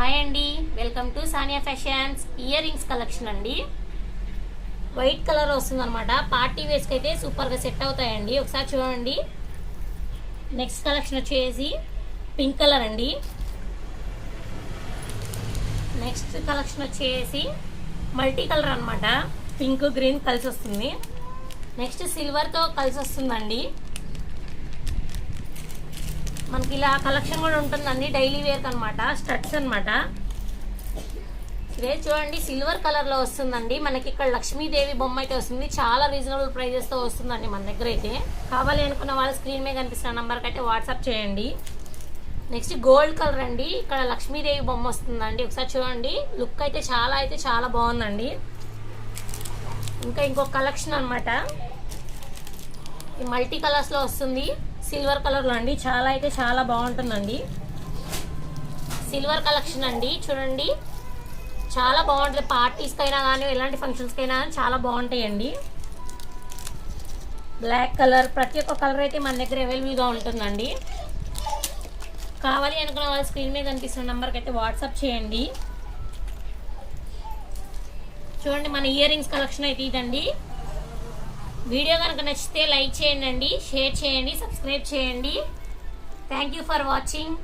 Hi అండి, welcome to Sania fashions. Ear rings collection అండి. White colour వస్తుంది అనమాట. పార్టీ వేస్కి అయితే సూపర్గా సెట్ అవుతాయండి. ఒకసారి చూడండి. నెక్స్ట్ కలెక్షన్ వచ్చేసి పింక్ కలర్ అండి. నెక్స్ట్ కలెక్షన్ వచ్చేసి మల్టీ కలర్ అనమాట. పింక్ గ్రీన్ కలిసి వస్తుంది. నెక్స్ట్ సిల్వర్తో కలిసి వస్తుందండి. మనకి ఇలా కలెక్షన్ కూడా ఉంటుందండి. డైలీ వేర్కి అనమాట. స్టడ్స్ అనమాట. ఇదే చూడండి, సిల్వర్ కలర్లో వస్తుందండి. మనకి ఇక్కడ లక్ష్మీదేవి బొమ్మ అయితే వస్తుంది. చాలా రీజనబుల్ ప్రైజెస్తో వస్తుందండి మన దగ్గర అయితే. కావాలి అనుకున్న వాళ్ళు స్క్రీన్ మీద కనిపిస్తున్న నెంబర్కి అయితే వాట్సాప్ చేయండి. నెక్స్ట్ గోల్డ్ కలర్ అండి. ఇక్కడ లక్ష్మీదేవి బొమ్మ వస్తుందండి. ఒకసారి చూడండి. లుక్ అయితే చాలా బాగుందండి. ఇంకా ఇంకొక కలెక్షన్ అనమాట. ఈ మల్టీ కలర్స్లో వస్తుంది. సిల్వర్ కలర్లో అండి. చాలా బాగుంటుందండి. సిల్వర్ కలెక్షన్ అండి. చూడండి, చాలా బాగుంటుంది. పార్టీస్కి అయినా కానీ ఎలాంటి ఫంక్షన్స్కి అయినా చాలా బాగుంటాయండి. బ్లాక్ కలర్, ప్రతి ఒక్క కలర్ అయితే మన దగ్గర అవైలబుల్గా ఉంటుందండి. కావాలి అనుకున్న వాళ్ళు స్క్రీన్ మీద కనిపిస్తున్న నెంబర్కి అయితే వాట్సాప్ చేయండి. చూడండి, మన ఇయర్ రింగ్స్ కలెక్షన్ అయితే ఇదండి. వీడియో కనుక నచ్చితే లైక్ చేయండి, షేర్ చేయండి, సబ్స్క్రైబ్ చేయండి. Thank you for watching.